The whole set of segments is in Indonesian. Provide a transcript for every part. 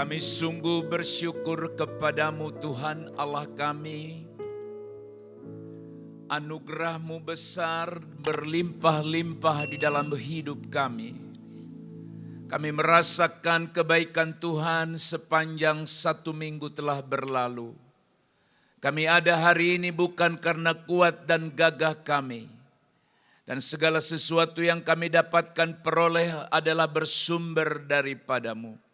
Kami sungguh bersyukur kepadamu Tuhan Allah kami. Anugerah-Mu besar berlimpah-limpah di dalam hidup kami. Kami merasakan kebaikan Tuhan sepanjang 1 minggu telah berlalu. Kami ada hari ini bukan karena kuat dan gagah kami. Dan segala sesuatu yang kami dapatkan peroleh adalah bersumber daripada-Mu.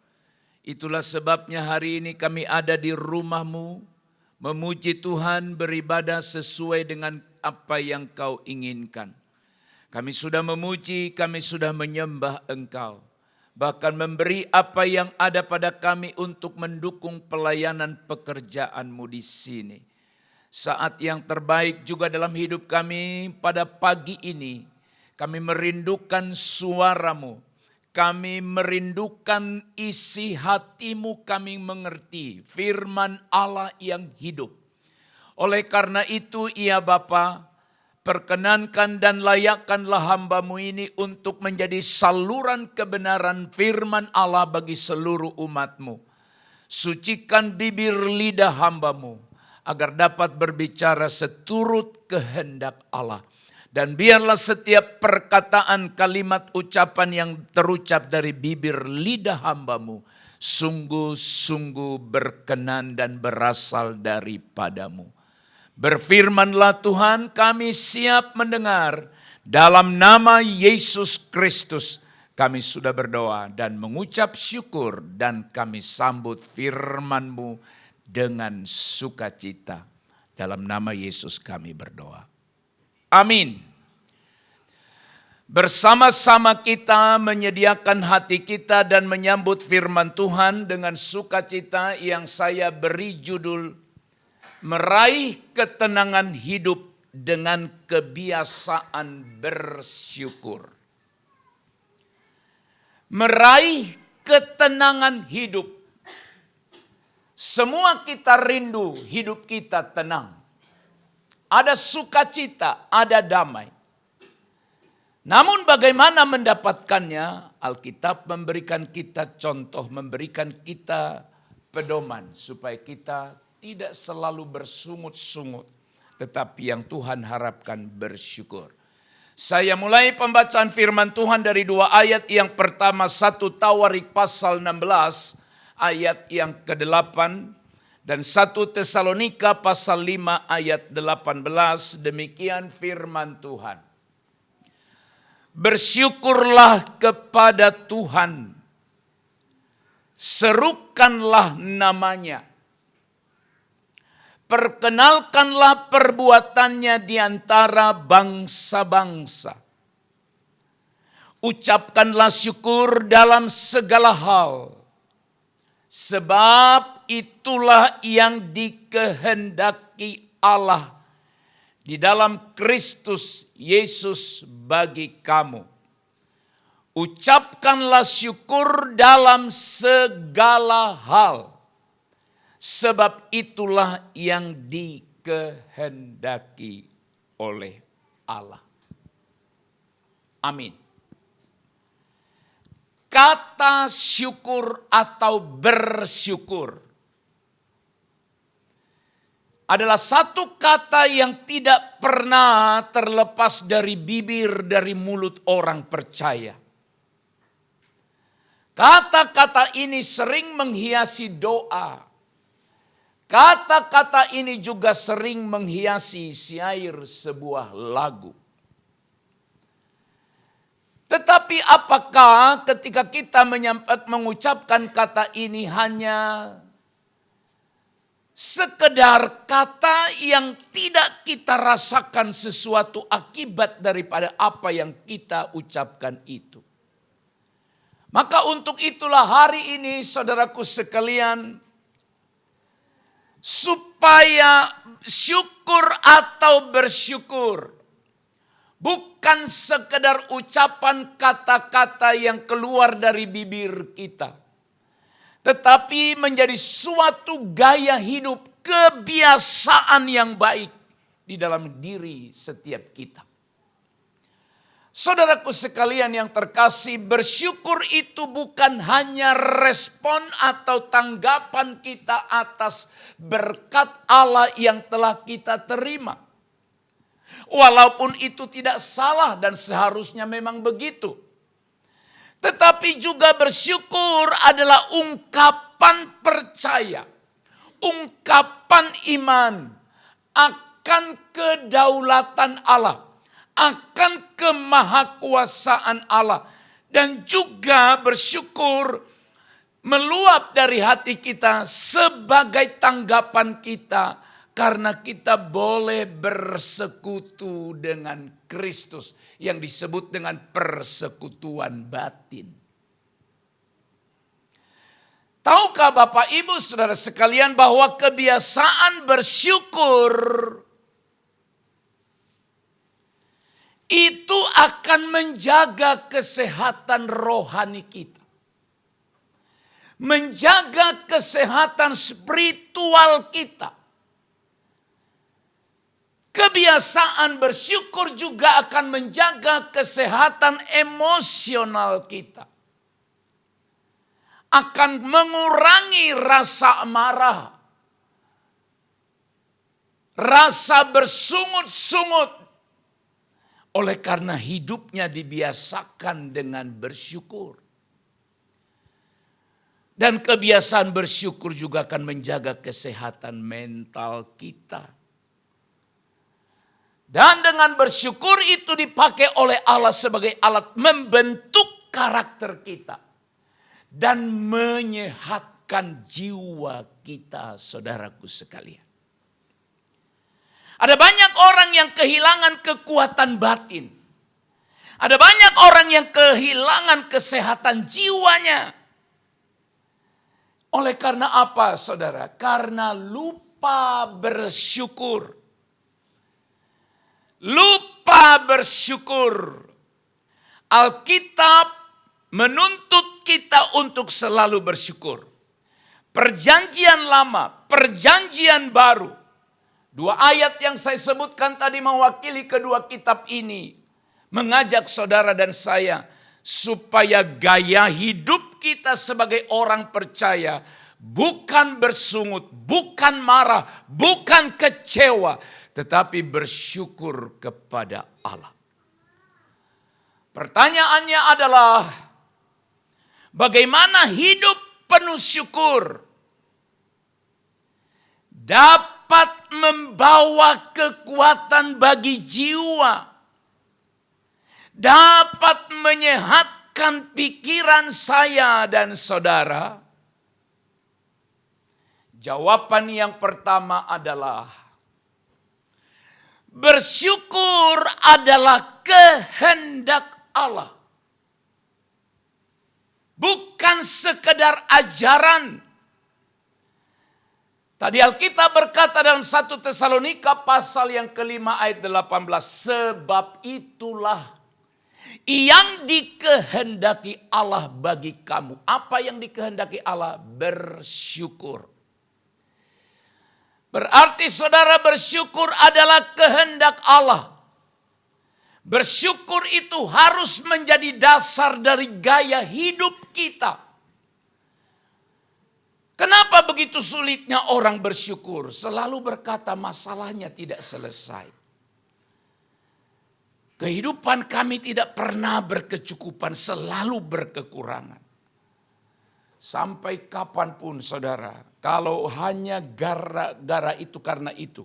Itulah sebabnya hari ini kami ada di rumah-Mu, memuji Tuhan, beribadah sesuai dengan apa yang Kau inginkan. Kami sudah memuji, kami sudah menyembah Engkau. Bahkan memberi apa yang ada pada kami untuk mendukung pelayanan pekerjaan-Mu di sini. Saat yang terbaik juga dalam hidup kami pada pagi ini, kami merindukan suara-Mu. Kami merindukan isi hati-Mu, kami mengerti firman Allah yang hidup. Oleh karena itu, ya Bapa, perkenankan dan layakkanlah hamba-Mu ini untuk menjadi saluran kebenaran firman Allah bagi seluruh umat-Mu. Sucikan bibir lidah hamba-Mu, agar dapat berbicara seturut kehendak Allah. Dan biarlah setiap perkataan, kalimat, ucapan yang terucap dari bibir lidah hamba-Mu sungguh-sungguh berkenan dan berasal daripada-Mu. Berfirmanlah Tuhan, kami siap mendengar. Dalam nama Yesus Kristus kami sudah berdoa dan mengucap syukur, dan kami sambut firman-Mu dengan sukacita. Dalam nama Yesus kami berdoa. Amin. Bersama-sama kita menyediakan hati kita dan menyambut firman Tuhan dengan sukacita yang saya beri judul Meraih Ketenangan Hidup dengan Kebiasaan Bersyukur. Meraih ketenangan hidup. Semua kita rindu hidup kita tenang. Ada sukacita, ada damai. Namun bagaimana mendapatkannya? Alkitab memberikan kita contoh, memberikan kita pedoman supaya kita tidak selalu bersungut-sungut, tetapi yang Tuhan harapkan bersyukur. Saya mulai pembacaan firman Tuhan dari 2 ayat. Yang pertama 1 Tawarik pasal 16 ayat yang ke-8. Dan 1 Tesalonika pasal 5 ayat 18, demikian firman Tuhan. Bersyukurlah kepada Tuhan, serukanlah namanya, perkenalkanlah perbuatannya di antara bangsa-bangsa. Ucapkanlah syukur dalam segala hal, sebab itulah yang dikehendaki Allah di dalam Kristus Yesus bagi kamu. Ucapkanlah syukur dalam segala hal, sebab itulah yang dikehendaki oleh Allah. Amin. Kata syukur atau bersyukur adalah satu kata yang tidak pernah terlepas dari bibir, dari mulut orang percaya. Kata-kata ini sering menghiasi doa. Kata-kata ini juga sering menghiasi syair sebuah lagu. Tetapi apakah ketika kita mengucapkan kata ini hanya sekedar kata yang tidak kita rasakan sesuatu akibat daripada apa yang kita ucapkan itu? Maka untuk itulah hari ini saudaraku sekalian, supaya syukur atau bersyukur bukan sekedar ucapan kata-kata yang keluar dari bibir kita, tetapi menjadi suatu gaya hidup, kebiasaan yang baik di dalam diri setiap kita. Saudaraku sekalian yang terkasih, bersyukur itu bukan hanya respon atau tanggapan kita atas berkat Allah yang telah kita terima. Walaupun itu tidak salah dan seharusnya memang begitu. Tetapi juga bersyukur adalah ungkapan percaya, ungkapan iman akan kedaulatan Allah, akan kemahakuasaan Allah. Dan juga bersyukur meluap dari hati kita sebagai tanggapan kita karena kita boleh bersekutu dengan Kristus yang disebut dengan persekutuan batin. Tahukah Bapak Ibu Saudara sekalian bahwa kebiasaan bersyukur itu akan menjaga kesehatan rohani kita. Menjaga kesehatan spiritual kita. Kebiasaan bersyukur juga akan menjaga kesehatan emosional kita. Akan mengurangi rasa marah. Rasa bersungut-sungut. Oleh karena hidupnya dibiasakan dengan bersyukur. Dan kebiasaan bersyukur juga akan menjaga kesehatan mental kita. Dan dengan bersyukur itu dipakai oleh Allah sebagai alat membentuk karakter kita. Dan menyehatkan jiwa kita, saudaraku sekalian. Ada banyak orang yang kehilangan kekuatan batin. Ada banyak orang yang kehilangan kesehatan jiwanya. Oleh karena apa, saudara? Karena lupa bersyukur. Lupa bersyukur. Alkitab menuntut kita untuk selalu bersyukur. Perjanjian lama, perjanjian baru. Dua ayat yang saya sebutkan tadi mewakili kedua kitab ini. Mengajak saudara dan saya supaya gaya hidup kita sebagai orang percaya bukan bersungut, bukan marah, bukan kecewa, tetapi bersyukur kepada Allah. Pertanyaannya adalah bagaimana hidup penuh syukur dapat membawa kekuatan bagi jiwa, dapat menyehatkan pikiran saya dan saudara? Jawaban yang pertama adalah bersyukur adalah kehendak Allah. Bukan sekedar ajaran. Tadi Alkitab berkata dalam 1 Tesalonika pasal yang kelima ayat 18. Sebab itulah yang dikehendaki Allah bagi kamu. Apa yang dikehendaki Allah? Bersyukur. Berarti saudara, bersyukur adalah kehendak Allah. Bersyukur itu harus menjadi dasar dari gaya hidup kita. Kenapa begitu sulitnya orang bersyukur? Selalu berkata masalahnya tidak selesai. Kehidupan kami tidak pernah berkecukupan, selalu berkekurangan. Sampai kapanpun saudara, kalau hanya gara-gara itu karena itu,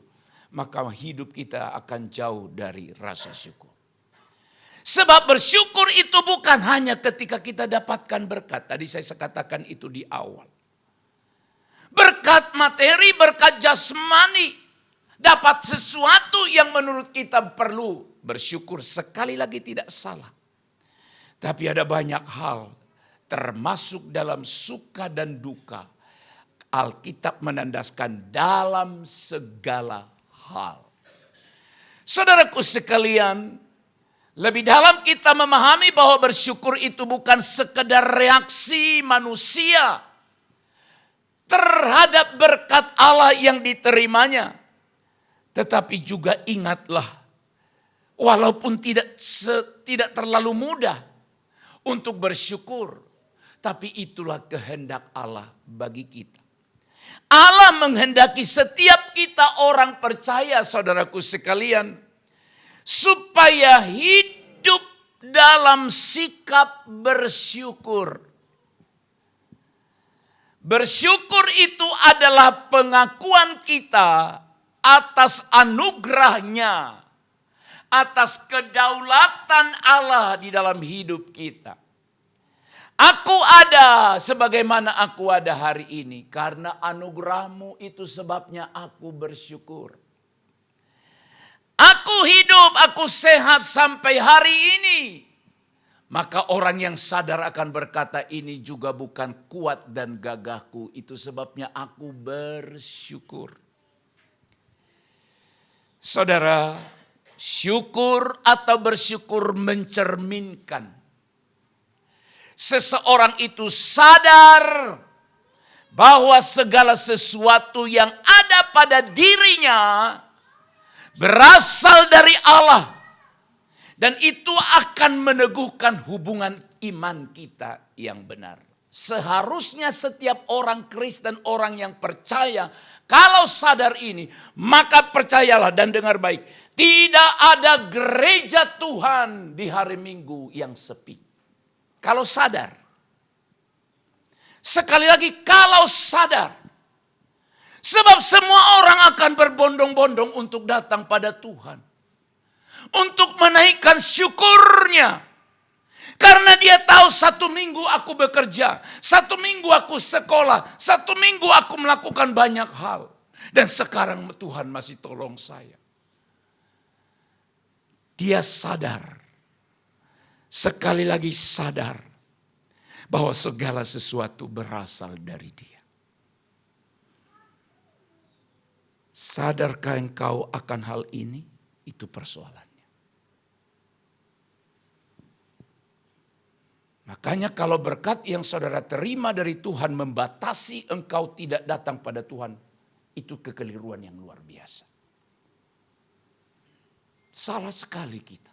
maka hidup kita akan jauh dari rasa syukur. Sebab bersyukur itu bukan hanya ketika kita dapatkan berkat. Tadi saya katakan itu di awal. Berkat materi, berkat jasmani. Dapat sesuatu yang menurut kita perlu bersyukur. Sekali lagi tidak salah. Tapi ada banyak hal, termasuk dalam suka dan duka. Alkitab menandaskan dalam segala hal. Saudaraku sekalian, lebih dalam kita memahami bahwa bersyukur itu bukan sekedar reaksi manusia terhadap berkat Allah yang diterimanya. Tetapi juga ingatlah Walaupun tidak terlalu mudah untuk bersyukur, tapi itulah kehendak Allah bagi kita. Allah menghendaki setiap kita orang percaya, saudaraku sekalian, supaya hidup dalam sikap bersyukur. Bersyukur itu adalah pengakuan kita atas anugerahnya, atas kedaulatan Allah di dalam hidup kita. Aku ada sebagaimana aku ada hari ini. Karena anugerahmu itu sebabnya aku bersyukur. Aku hidup, aku sehat sampai hari ini. Maka orang yang sadar akan berkata, ini juga bukan kuat dan gagahku. Itu sebabnya aku bersyukur. Saudara, syukur atau bersyukur mencerminkan seseorang itu sadar bahwa segala sesuatu yang ada pada dirinya berasal dari Allah. Dan itu akan meneguhkan hubungan iman kita yang benar. Seharusnya setiap orang Kristen, orang yang percaya, kalau sadar ini, maka percayalah dan dengar baik. Tidak ada gereja Tuhan di hari Minggu yang sepi. Kalau sadar. Sekali lagi, kalau sadar. Sebab semua orang akan berbondong-bondong untuk datang pada Tuhan. Untuk menaikkan syukurnya. Karena dia tahu 1 minggu aku bekerja. 1 minggu aku sekolah. 1 minggu aku melakukan banyak hal. Dan sekarang Tuhan masih tolong saya. Dia sadar. Sekali lagi sadar. Bahwa segala sesuatu berasal dari dia. Sadarkah engkau akan hal ini? Itu persoalannya. Makanya kalau berkat yang saudara terima dari Tuhan membatasi engkau tidak datang pada Tuhan, itu kekeliruan yang luar biasa. Salah sekali kita.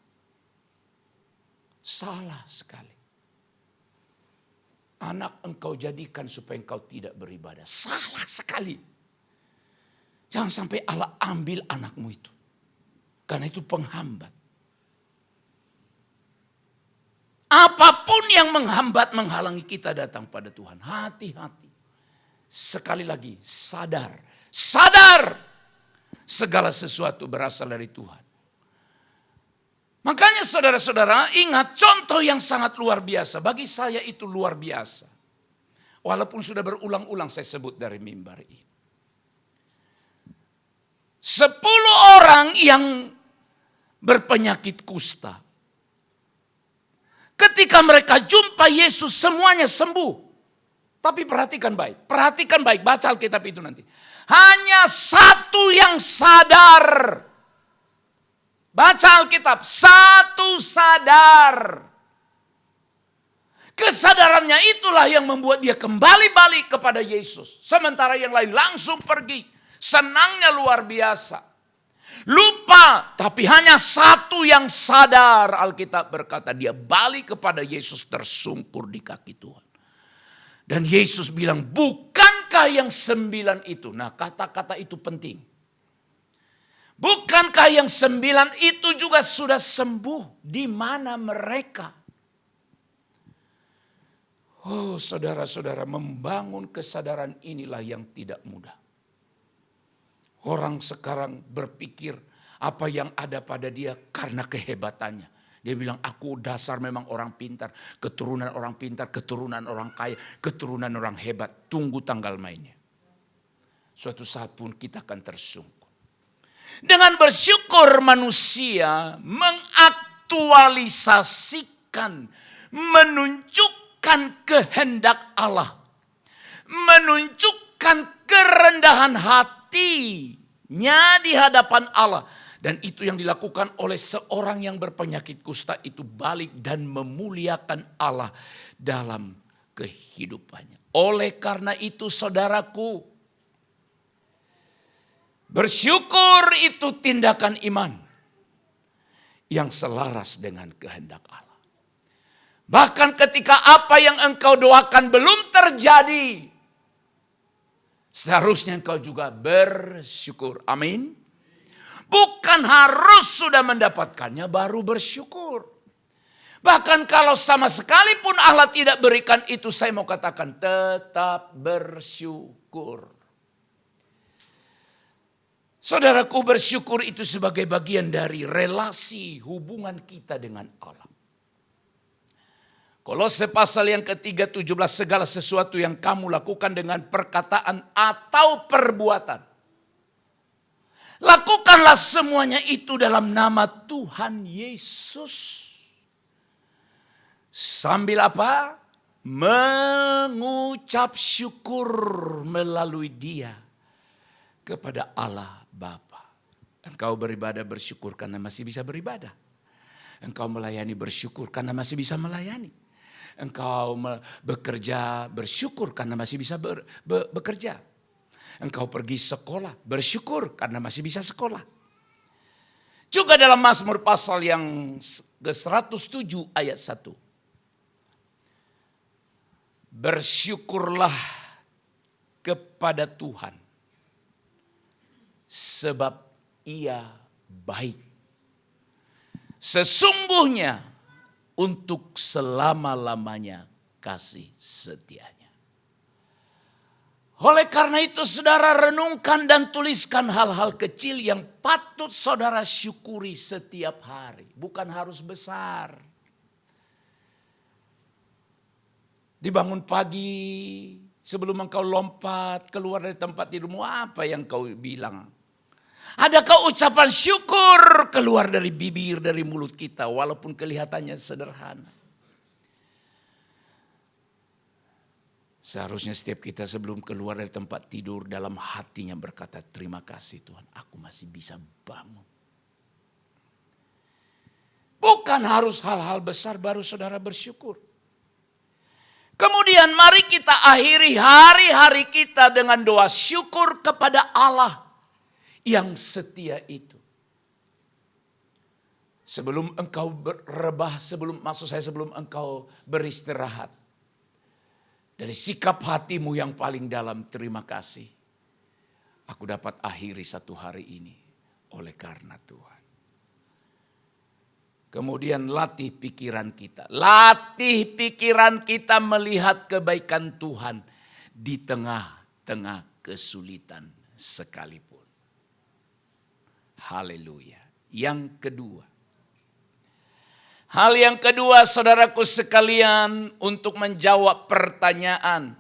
Salah sekali. Anak engkau jadikan supaya engkau tidak beribadah. Salah sekali. Jangan sampai Allah ambil anakmu itu. Karena itu penghambat. Apapun yang menghambat, menghalangi kita datang pada Tuhan. Hati-hati. Sekali lagi, sadar. Sadar. Segala sesuatu berasal dari Tuhan. Makanya saudara-saudara ingat contoh yang sangat luar biasa. Bagi saya itu luar biasa. Walaupun sudah berulang-ulang saya sebut dari mimbar ini. 10 orang yang berpenyakit kusta. Ketika mereka jumpa Yesus semuanya sembuh. Tapi perhatikan baik. Perhatikan baik. Baca Alkitab itu nanti. Hanya satu yang sadar. Baca Alkitab. Satu sadar. Kesadarannya itulah yang membuat dia kembali balik kepada Yesus. Sementara yang lain langsung pergi. Senangnya luar biasa. Lupa, tapi hanya satu yang sadar. Alkitab berkata dia balik kepada Yesus tersungkur di kaki Tuhan. Dan Yesus bilang, bukankah yang 9 itu? Nah, kata-kata itu penting. Bukankah yang 9 itu juga sudah sembuh? Di mana mereka? Oh, saudara-saudara, membangun kesadaran inilah yang tidak mudah. Orang sekarang berpikir apa yang ada pada dia karena kehebatannya. Dia bilang aku dasar memang orang pintar. Keturunan orang pintar, keturunan orang kaya, keturunan orang hebat. Tunggu tanggal mainnya. Suatu saat pun kita akan tersungkur. Dengan bersyukur manusia mengaktualisasikan, menunjukkan kehendak Allah. Menunjukkan kerendahan hatinya di hadapan Allah. Dan itu yang dilakukan oleh seorang yang berpenyakit kusta itu balik dan memuliakan Allah dalam kehidupannya. Oleh karena itu saudaraku, bersyukur itu tindakan iman. yang selaras dengan kehendak Allah. Bahkan ketika apa yang engkau doakan belum terjadi, seharusnya engkau juga bersyukur. Amin. Bukan harus sudah mendapatkannya baru bersyukur. Bahkan kalau sama sekali pun Allah tidak berikan itu, saya mau katakan tetap bersyukur. Saudaraku, bersyukur itu sebagai bagian dari relasi hubungan kita dengan Allah. Kolose pasal yang ketiga 17, segala sesuatu yang kamu lakukan dengan perkataan atau perbuatan, lakukanlah semuanya itu dalam nama Tuhan Yesus. Sambil apa? Mengucap syukur melalui Dia kepada Allah Bapa. Engkau beribadah bersyukur karena masih bisa beribadah. Engkau melayani bersyukur karena masih bisa melayani. Engkau bekerja bersyukur karena masih bisa bekerja. Engkau pergi sekolah bersyukur karena masih bisa sekolah. Juga dalam Mazmur pasal yang ke-107 ayat 1. Bersyukurlah kepada Tuhan sebab Ia baik. Sesungguhnya untuk selama-lamanya kasih setianya. Oleh karena itu saudara, renungkan dan tuliskan hal-hal kecil yang patut saudara syukuri setiap hari. Bukan harus besar. Dibangun pagi, sebelum engkau lompat keluar dari tempat tidurmu, apa yang kau bilang? Adakah ucapan syukur keluar dari bibir, dari mulut kita, walaupun kelihatannya sederhana? Seharusnya setiap kita sebelum keluar dari tempat tidur, dalam hatinya berkata, terima kasih Tuhan, aku masih bisa bangun. Bukan harus hal-hal besar baru saudara bersyukur. Kemudian mari kita akhiri hari-hari kita dengan doa syukur kepada Allah yang setia itu. Sebelum engkau berrebah, sebelum engkau beristirahat, dari sikap hatimu yang paling dalam, terima kasih. Aku dapat akhiri satu hari ini oleh karena Tuhan. Kemudian latih pikiran kita. Latih pikiran kita melihat kebaikan Tuhan di tengah-tengah kesulitan sekalipun. Haleluya. Yang kedua. Hal yang kedua saudaraku sekalian, untuk menjawab pertanyaan.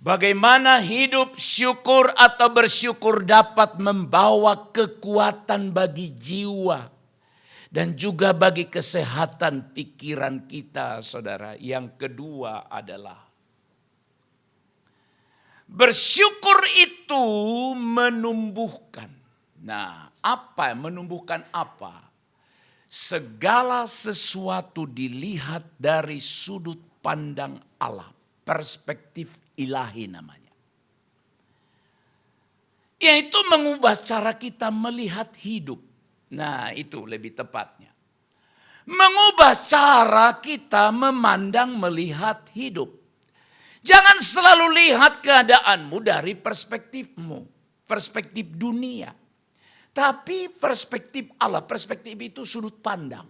Bagaimana hidup syukur atau bersyukur dapat membawa kekuatan bagi jiwa dan juga bagi kesehatan pikiran kita, saudara. Yang kedua adalah bersyukur itu menumbuhkan. Nah, apa menumbuhkan apa? Segala sesuatu dilihat dari sudut pandang Allah, perspektif ilahi namanya. Yaitu mengubah cara kita melihat hidup. Nah, itu lebih tepatnya. Mengubah cara kita memandang melihat hidup. Jangan selalu lihat keadaanmu dari perspektifmu, perspektif dunia. Tapi perspektif Allah, perspektif itu sudut pandang.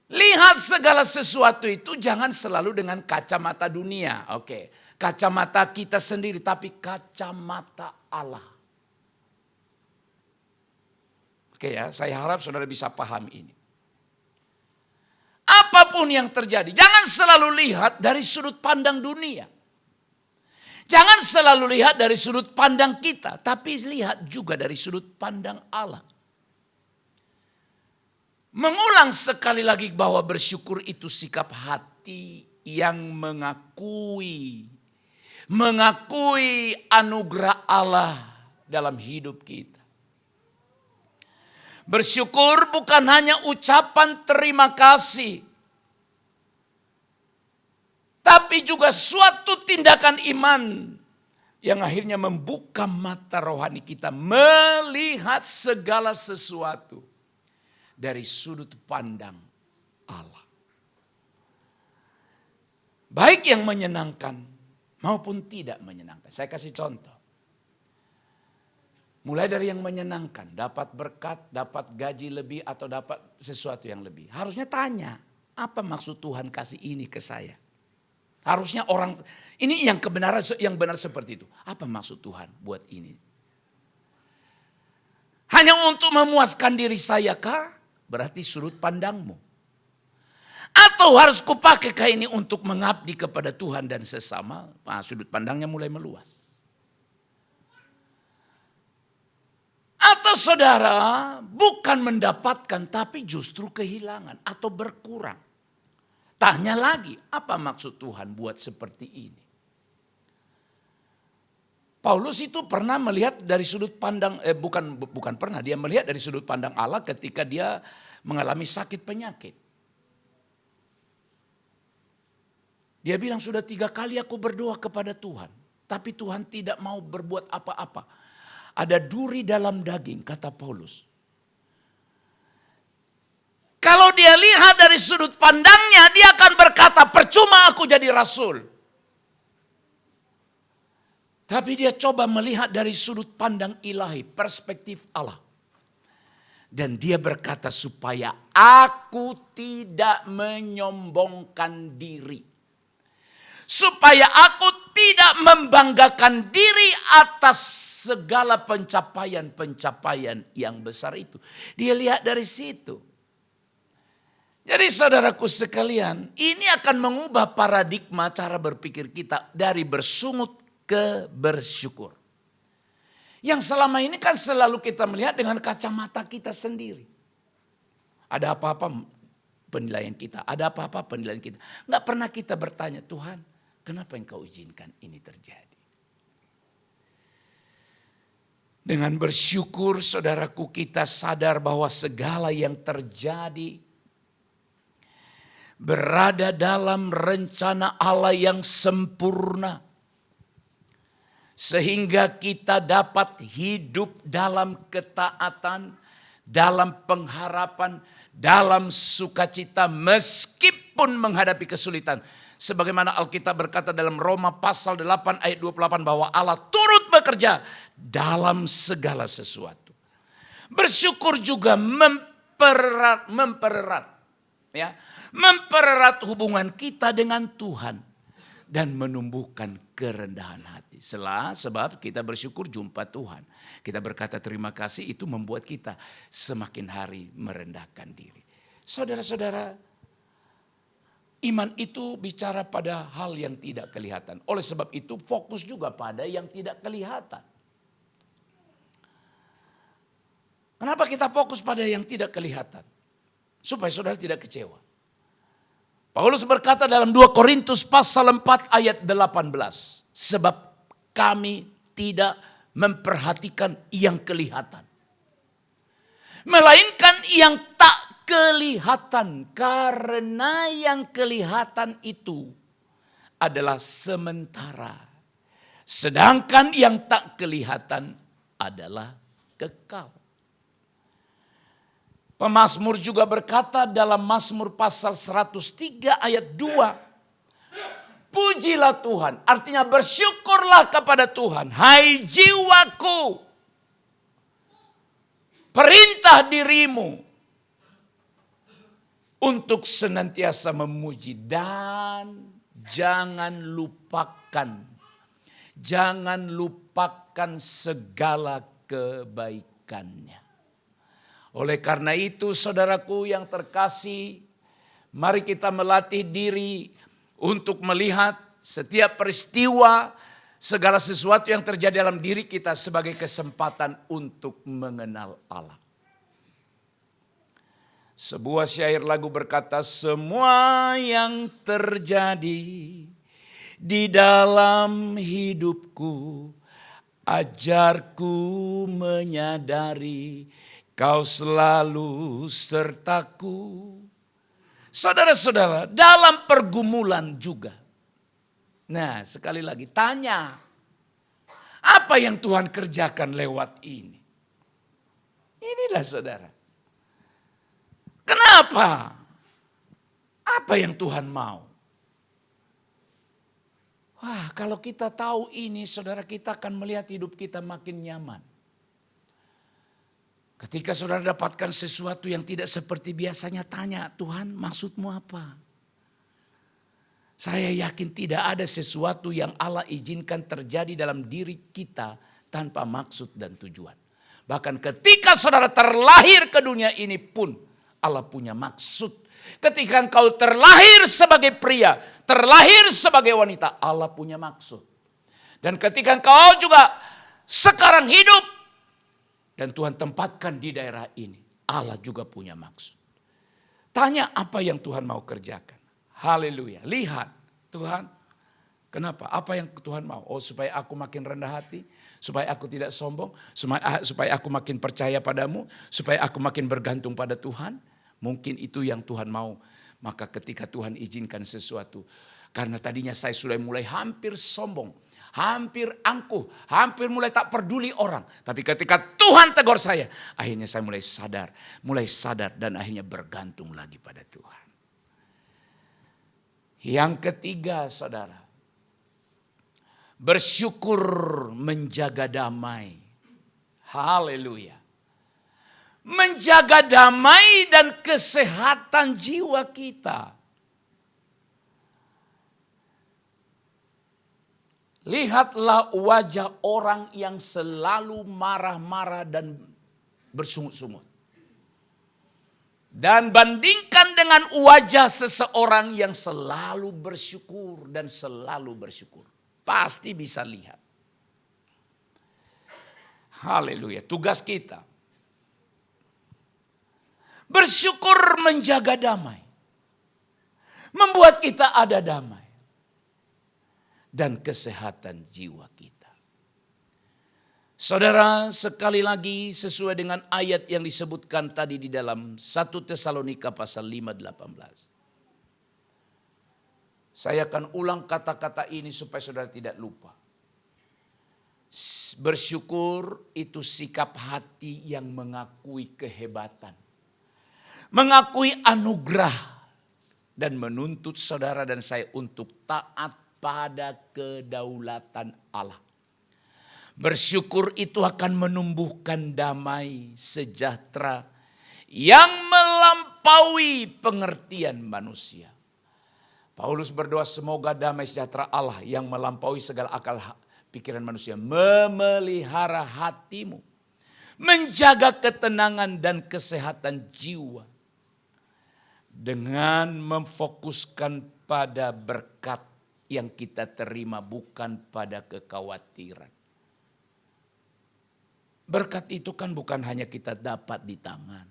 Lihat segala sesuatu itu jangan selalu dengan kacamata dunia. Oke, kacamata kita sendiri, tapi kacamata Allah. Oke ya, saya harap saudara bisa paham ini. Apapun yang terjadi, jangan selalu lihat dari sudut pandang dunia. Jangan selalu lihat dari sudut pandang kita, tapi lihat juga dari sudut pandang Allah. Mengulang sekali lagi bahwa bersyukur itu sikap hati yang mengakui anugerah Allah dalam hidup kita. Bersyukur bukan hanya ucapan terima kasih, tapi juga suatu tindakan iman yang akhirnya membuka mata rohani kita melihat segala sesuatu dari sudut pandang Allah. Baik yang menyenangkan maupun tidak menyenangkan. Saya kasih contoh. Mulai dari yang menyenangkan, dapat berkat, dapat gaji lebih atau dapat sesuatu yang lebih. Harusnya tanya, apa maksud Tuhan kasih ini ke saya? Harusnya orang, ini yang kebenaran yang benar seperti itu. Apa maksud Tuhan buat ini? Hanya untuk memuaskan diri saya kah? Berarti sudut pandangmu. Atau harus kupakaikan ini untuk mengabdi kepada Tuhan dan sesama? Nah, sudut pandangnya mulai meluas. Atau saudara bukan mendapatkan tapi justru kehilangan atau berkurang. Tanya lagi, apa maksud Tuhan buat seperti ini? Paulus itu pernah melihat dari sudut pandang, bukan pernah, dia melihat dari sudut pandang Allah ketika dia mengalami sakit penyakit. Dia bilang sudah 3 kali aku berdoa kepada Tuhan, tapi Tuhan tidak mau berbuat apa-apa. Ada duri dalam daging, kata Paulus. Kalau dia lihat dari sudut pandangnya, dia akan berkata, percuma aku jadi rasul. Tapi dia coba melihat dari sudut pandang ilahi, perspektif Allah. Dan dia berkata supaya aku tidak menyombongkan diri. Supaya aku tidak membanggakan diri atas segala pencapaian-pencapaian yang besar itu. Dia lihat dari situ. Jadi saudaraku sekalian, ini akan mengubah paradigma cara berpikir kita dari bersungut ke bersyukur. Yang selama ini kan selalu kita melihat dengan kacamata kita sendiri. Ada apa-apa penilaian kita, ada apa-apa penilaian kita. Nggak pernah kita bertanya, Tuhan, kenapa Engkau izinkan ini terjadi? Dengan bersyukur saudaraku kita sadar bahwa segala yang terjadi berada dalam rencana Allah yang sempurna. Sehingga kita dapat hidup dalam ketaatan, dalam pengharapan, dalam sukacita meskipun menghadapi kesulitan. Sebagaimana Alkitab berkata dalam Roma pasal 8 ayat 28 bahwa Allah turut bekerja dalam segala sesuatu. Bersyukur juga mempererat hubungan kita dengan Tuhan dan menumbuhkan kerendahan hati. Sebab kita bersyukur jumpa Tuhan. Kita berkata terima kasih, itu membuat kita semakin hari merendahkan diri. Saudara-saudara, iman itu bicara pada hal yang tidak kelihatan. Oleh sebab itu fokus juga pada yang tidak kelihatan. Kenapa kita fokus pada yang tidak kelihatan? Supaya saudara tidak kecewa. Paulus berkata dalam 2 Korintus pasal 4 ayat 18. Sebab kami tidak memperhatikan yang kelihatan. Melainkan yang tak kelihatan. Karena yang kelihatan itu adalah sementara. Sedangkan yang tak kelihatan adalah kekal. Pemazmur juga berkata dalam Mazmur pasal 103 ayat 2. Pujilah Tuhan, artinya bersyukurlah kepada Tuhan. Hai jiwaku, perintah dirimu untuk senantiasa memuji dan jangan lupakan segala kebaikannya. Oleh karena itu saudaraku yang terkasih, mari kita melatih diri untuk melihat setiap peristiwa, segala sesuatu yang terjadi dalam diri kita sebagai kesempatan untuk mengenal Allah. Sebuah syair lagu berkata, semua yang terjadi di dalam hidupku, ajarku menyadari Kau selalu sertaku. Saudara-saudara, dalam pergumulan juga. Nah, sekali lagi tanya. Apa yang Tuhan kerjakan lewat ini? Inilah saudara. Kenapa? Apa yang Tuhan mau? Wah, kalau kita tahu ini, saudara, kita akan melihat hidup kita makin nyaman. Ketika saudara dapatkan sesuatu yang tidak seperti biasanya, tanya, Tuhan maksudmu apa? Saya yakin tidak ada sesuatu yang Allah izinkan terjadi dalam diri kita tanpa maksud dan tujuan. Bahkan ketika saudara terlahir ke dunia ini pun Allah punya maksud. Ketika engkau terlahir sebagai pria, terlahir sebagai wanita, Allah punya maksud. Dan ketika engkau juga sekarang hidup dan Tuhan tempatkan di daerah ini, Allah juga punya maksud. Tanya apa yang Tuhan mau kerjakan. Haleluya. Lihat, Tuhan, kenapa? Apa yang Tuhan mau? Oh, supaya aku makin rendah hati, supaya aku tidak sombong, supaya aku makin percaya padamu, supaya aku makin bergantung pada Tuhan. Mungkin itu yang Tuhan mau. Maka ketika Tuhan izinkan sesuatu, karena tadinya saya sudah mulai hampir sombong, hampir angkuh, hampir mulai tak peduli orang. Tapi ketika Tuhan tegur saya, akhirnya saya mulai sadar dan akhirnya bergantung lagi pada Tuhan. Yang ketiga, saudara, bersyukur menjaga damai. Haleluya. Menjaga damai dan kesehatan jiwa kita. Lihatlah wajah orang yang selalu marah-marah dan bersungut-sungut. Dan bandingkan dengan wajah seseorang yang selalu bersyukur dan selalu bersyukur. Pasti bisa lihat. Haleluya, tugas kita. Bersyukur menjaga damai. Membuat kita ada damai. Dan kesehatan jiwa kita. Saudara, sekali lagi sesuai dengan ayat yang disebutkan tadi di dalam 1 Tesalonika pasal 5:18. Saya akan ulang kata-kata ini supaya saudara tidak lupa. Bersyukur itu sikap hati yang mengakui kehebatan. Mengakui anugerah dan menuntut saudara dan saya untuk taat pada kedaulatan Allah. Bersyukur itu akan menumbuhkan damai sejahtera yang melampaui pengertian manusia. Paulus berdoa semoga damai sejahtera Allah yang melampaui segala akal pikiran manusia memelihara hatimu, menjaga ketenangan dan kesehatan jiwa. Dengan memfokuskan pada berkat yang kita terima bukan pada kekhawatiran. Berkat itu kan bukan hanya kita dapat di tangan.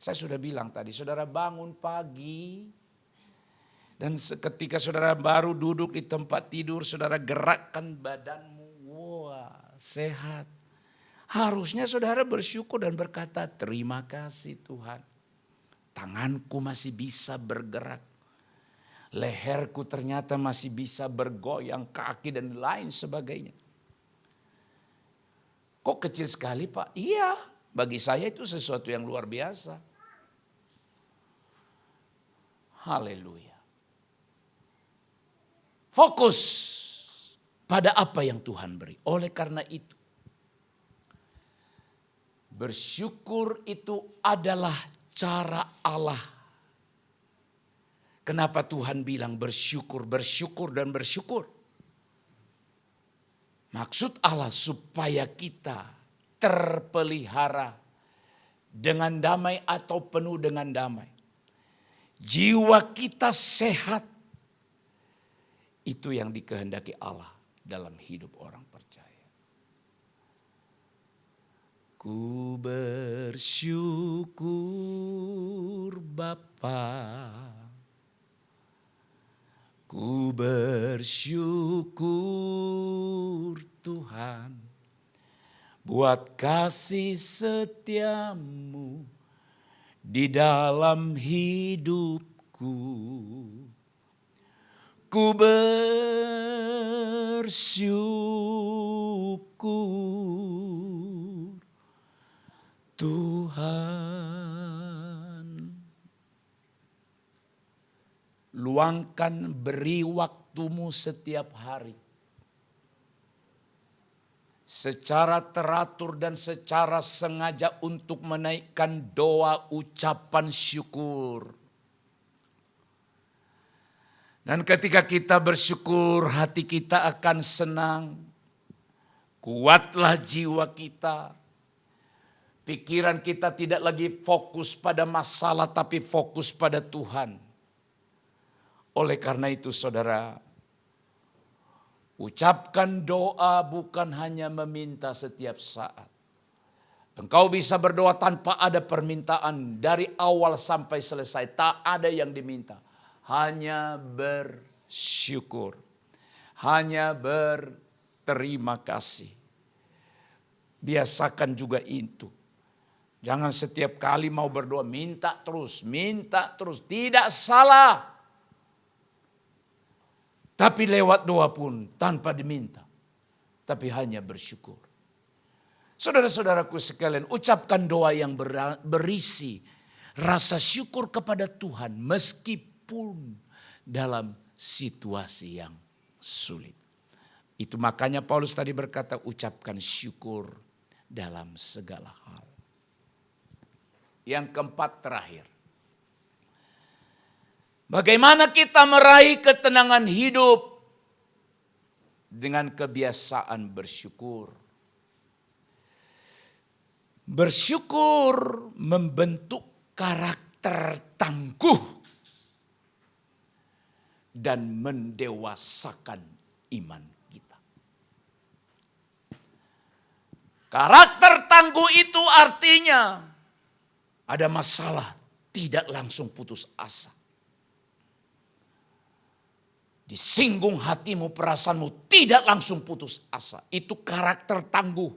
Saya sudah bilang tadi, saudara bangun pagi dan ketika saudara baru duduk di tempat tidur, saudara gerakkan badanmu, wah sehat. Harusnya saudara bersyukur dan berkata terima kasih Tuhan. Tanganku masih bisa bergerak. Leherku ternyata masih bisa bergoyang, kaki dan lain sebagainya. Kok kecil sekali Pak? Iya, bagi saya itu sesuatu yang luar biasa. Haleluya. Fokus pada apa yang Tuhan beri. Oleh karena itu, bersyukur itu adalah cara Allah. Kenapa Tuhan bilang bersyukur, bersyukur dan bersyukur? Maksud Allah supaya kita terpelihara dengan damai atau penuh dengan damai. Jiwa kita sehat. Itu yang dikehendaki Allah dalam hidup orang percaya. Ku bersyukur Bapa, ku bersyukur Tuhan, buat kasih setiamu di dalam hidupku. Ku bersyukur Tuhan. Luangkan, beri waktumu setiap hari. Secara teratur dan secara sengaja untuk menaikkan doa ucapan syukur. Dan ketika kita bersyukur, hati kita akan senang. Kuatlah jiwa kita. Pikiran kita tidak lagi fokus pada masalah, tapi fokus pada Tuhan. Oleh karena itu saudara, ucapkan doa bukan hanya meminta setiap saat. Engkau bisa berdoa tanpa ada permintaan dari awal sampai selesai. Tak ada yang diminta. Hanya bersyukur. Hanya berterima kasih. Biasakan juga itu. Jangan setiap kali mau berdoa minta terus. Tidak salah. Tapi lewat doa pun tanpa diminta. Tapi hanya bersyukur. Saudara-saudaraku sekalian, ucapkan doa yang berisi rasa syukur kepada Tuhan meskipun dalam situasi yang sulit. Itu makanya Paulus tadi berkata, ucapkan syukur dalam segala hal. Yang keempat terakhir. Bagaimana kita meraih ketenangan hidup dengan kebiasaan bersyukur. Bersyukur membentuk karakter tangguh dan mendewasakan iman kita. Karakter tangguh itu artinya ada masalah, tidak langsung putus asa. Disinggung hatimu, perasaanmu, tidak langsung putus asa. Itu karakter tangguh.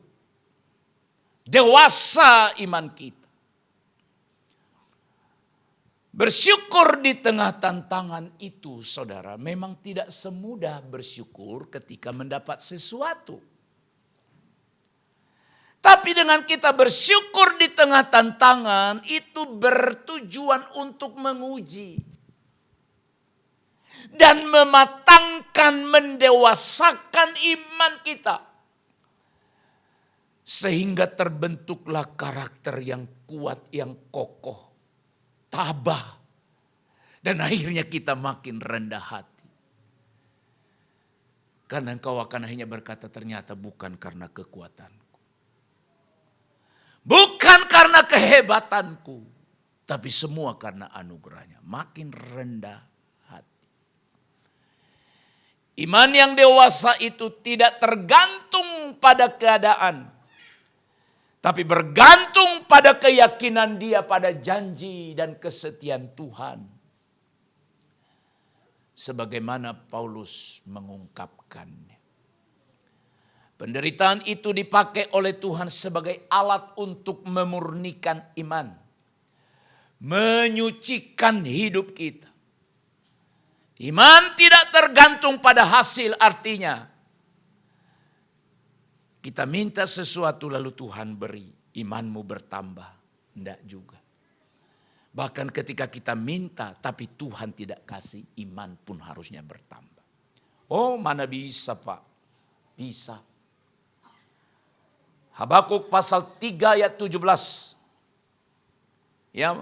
Dewasa iman kita. Bersyukur di tengah tantangan itu, saudara, memang tidak semudah bersyukur ketika mendapat sesuatu. Tapi dengan kita bersyukur di tengah tantangan, itu bertujuan untuk menguji. Dan mematangkan, mendewasakan iman kita. Sehingga terbentuklah karakter yang kuat, yang kokoh. Tabah. Dan akhirnya kita makin rendah hati. Karena engkau akan akhirnya berkata, ternyata bukan karena kekuatanku. Bukan karena kehebatanku. Tapi semua karena anugerahnya. Makin rendah hati. Iman yang dewasa itu tidak tergantung pada keadaan. Tapi bergantung pada keyakinan dia pada janji dan kesetiaan Tuhan. Sebagaimana Paulus mengungkapkannya. Penderitaan itu dipakai oleh Tuhan sebagai alat untuk memurnikan iman. Menyucikan hidup kita. Iman tidak tergantung pada hasil, artinya kita minta sesuatu lalu Tuhan beri, imanmu bertambah. Tidak juga. Bahkan ketika kita minta tapi Tuhan tidak kasih, iman pun harusnya bertambah. Oh, mana bisa Pak? Bisa. Habakuk pasal 3 ayat 17. Ya,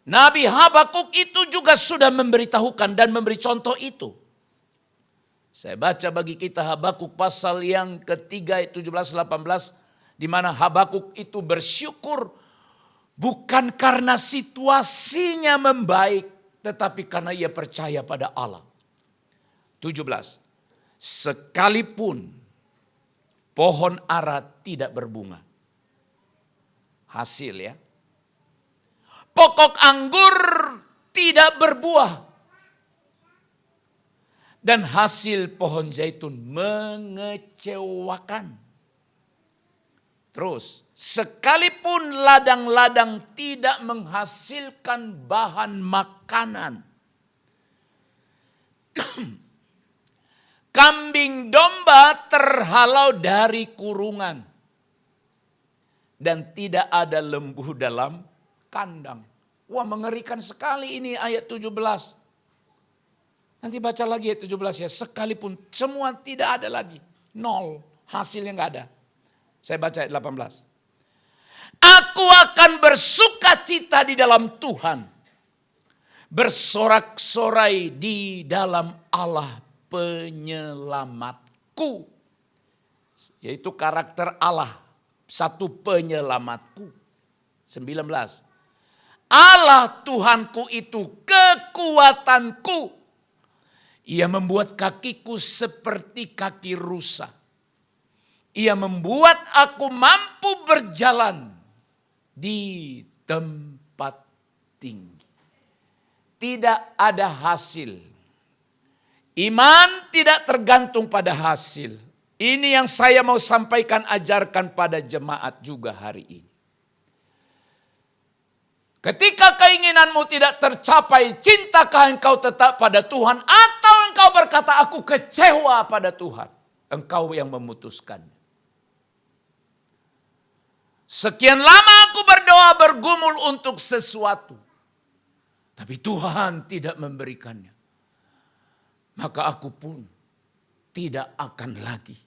Nabi Habakuk itu juga sudah memberitahukan dan memberi contoh itu. Saya baca bagi kita Habakuk pasal yang ketiga 17-18. Di mana Habakuk itu bersyukur bukan karena situasinya membaik. Tetapi karena ia percaya pada Allah. 17. Sekalipun pohon ara tidak berbunga. Hasil ya. Pokok anggur tidak berbuah. Dan hasil pohon zaitun mengecewakan. Terus, sekalipun ladang-ladang tidak menghasilkan bahan makanan. kambing domba terhalau dari kurungan. Dan tidak ada lembu dalam kandang. Wah, mengerikan sekali ini ayat 17. Nanti baca lagi ayat 17 ya. Sekalipun semua tidak ada lagi. Nol. Hasilnya nggak ada. Saya baca ayat 18. Aku akan bersuka cita di dalam Tuhan. Bersorak-sorai di dalam Allah penyelamatku. Yaitu karakter Allah. Satu penyelamatku. 19. Allah Tuhanku itu kekuatanku. Ia membuat kakiku seperti kaki rusa. Ia membuat aku mampu berjalan di tempat tinggi. Tidak ada hasil. Iman tidak tergantung pada hasil. Ini yang saya mau sampaikan, ajarkan pada jemaat juga hari ini. Ketika keinginanmu tidak tercapai, cintakah engkau tetap pada Tuhan? Atau engkau berkata, aku kecewa pada Tuhan? Engkau yang memutuskan. Sekian lama aku berdoa bergumul untuk sesuatu. Tapi Tuhan tidak memberikannya. Maka aku pun tidak akan lagi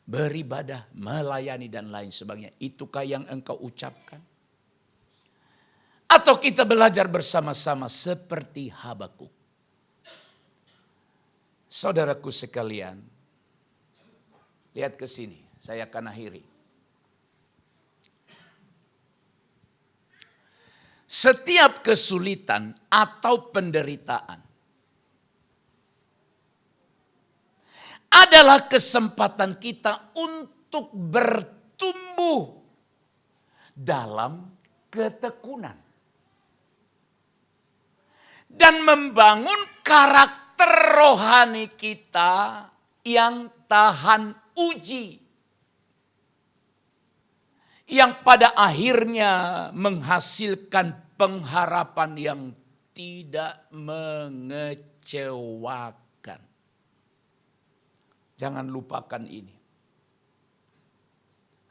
beribadah, melayani dan lain sebagainya. Itukah yang engkau ucapkan? Atau kita belajar bersama-sama seperti Habakuk. Saudaraku sekalian, lihat ke sini, saya akan akhiri. Setiap kesulitan atau penderitaan adalah kesempatan kita untuk bertumbuh dalam ketekunan. Dan membangun karakter rohani kita yang tahan uji. Yang pada akhirnya menghasilkan pengharapan yang tidak mengecewakan. Jangan lupakan ini.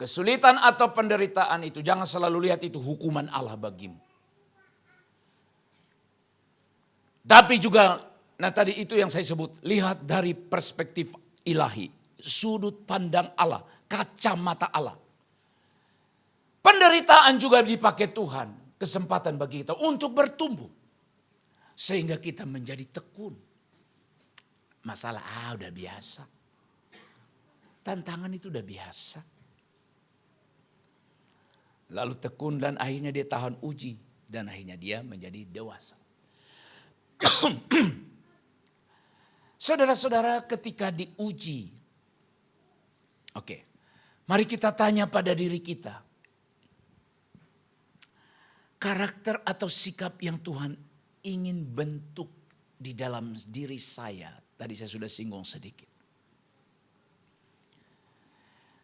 Kesulitan atau penderitaan itu, jangan selalu lihat itu hukuman Allah bagimu. Tapi juga, nah tadi itu yang saya sebut, lihat dari perspektif ilahi. Sudut pandang Allah, kacamata Allah. Penderitaan juga dipakai Tuhan, kesempatan bagi kita untuk bertumbuh. Sehingga kita menjadi tekun. Masalah udah biasa. Tantangan itu udah biasa. Lalu tekun dan akhirnya dia tahan uji. Dan akhirnya dia menjadi dewasa. Saudara-saudara, ketika diuji. Oke, mari kita tanya pada diri kita. Karakter atau sikap yang Tuhan ingin bentuk di dalam diri saya. Tadi saya sudah singgung sedikit.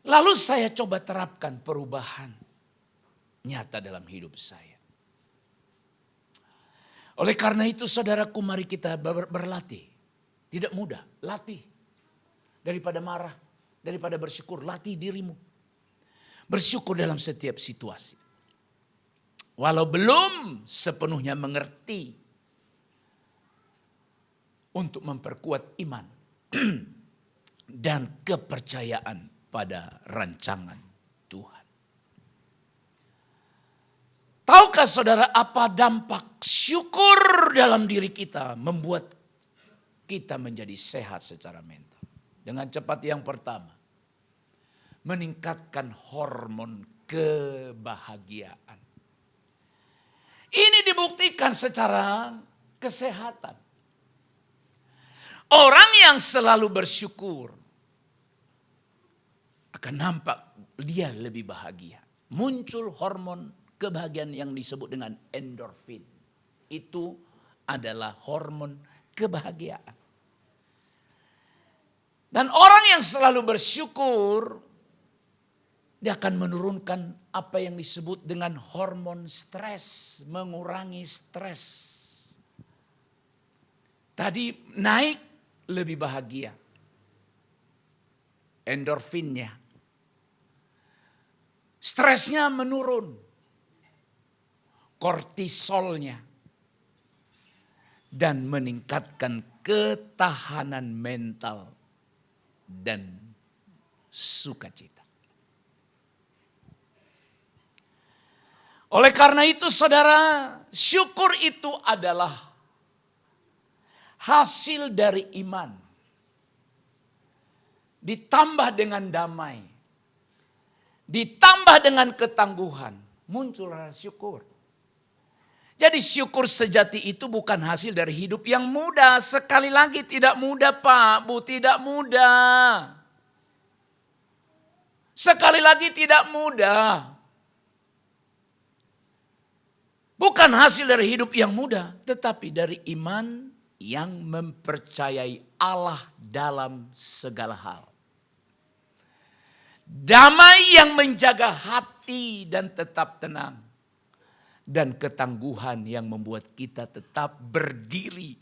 Lalu saya coba terapkan perubahan nyata dalam hidup saya. Oleh karena itu saudaraku, mari kita berlatih. Tidak mudah, latih. Daripada marah, daripada bersyukur, latih dirimu. Bersyukur dalam setiap situasi. Walau belum sepenuhnya mengerti. Untuk memperkuat iman. Dan kepercayaan pada rancangan Tuhan. Tahukah saudara apa dampak syukur dalam diri kita membuat kita menjadi sehat secara mental? Dengan cepat, yang pertama, meningkatkan hormon kebahagiaan. Ini dibuktikan secara kesehatan. Orang yang selalu bersyukur akan nampak dia lebih bahagia. Muncul hormon kebahagiaan yang disebut dengan endorfin. Itu adalah hormon kebahagiaan. Dan orang yang selalu bersyukur, dia akan menurunkan apa yang disebut dengan hormon stres, mengurangi stres. Tadi naik lebih bahagia. endorfinnya. Stresnya menurun. Kortisolnya. Dan meningkatkan ketahanan mental dan sukacita. Oleh karena itu saudara, syukur itu adalah hasil dari iman. Ditambah dengan damai. Ditambah dengan ketangguhan. Muncul rasa syukur. Jadi syukur sejati itu bukan hasil dari hidup yang mudah. Sekali lagi tidak mudah Pak, Bu, tidak mudah. Sekali lagi tidak mudah. Bukan hasil dari hidup yang mudah, tetapi dari iman yang mempercayai Allah dalam segala hal. Damai yang menjaga hati dan tetap tenang. Dan ketangguhan yang membuat kita tetap berdiri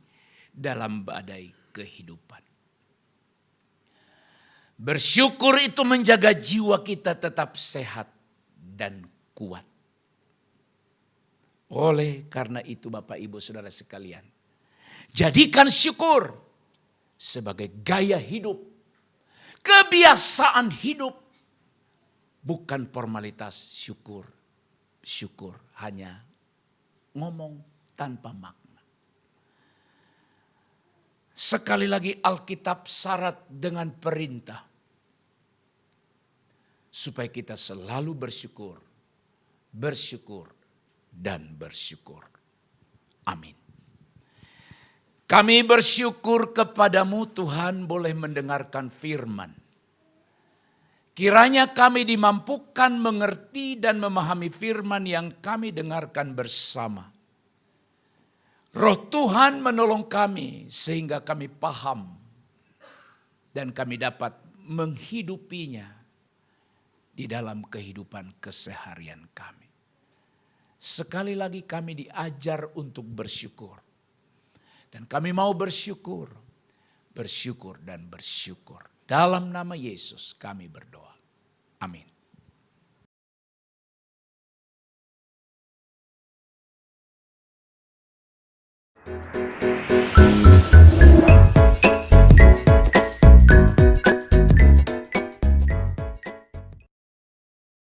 dalam badai kehidupan. Bersyukur itu menjaga jiwa kita tetap sehat dan kuat. Oleh karena itu Bapak Ibu Saudara sekalian, jadikan syukur sebagai gaya hidup, kebiasaan hidup, bukan formalitas syukur. Syukur hanya ngomong tanpa makna. Sekali lagi Alkitab syarat dengan perintah supaya kita selalu bersyukur, bersyukur, dan bersyukur. Amin. Kami bersyukur kepadamu Tuhan boleh mendengarkan firman. Kiranya kami dimampukan mengerti dan memahami firman yang kami dengarkan bersama. Roh Tuhan menolong kami sehingga kami paham dan kami dapat menghidupinya di dalam kehidupan keseharian kami. Sekali lagi kami diajar untuk bersyukur. Dan kami mau bersyukur, bersyukur dan bersyukur. Dalam nama Yesus kami berdoa. Amin.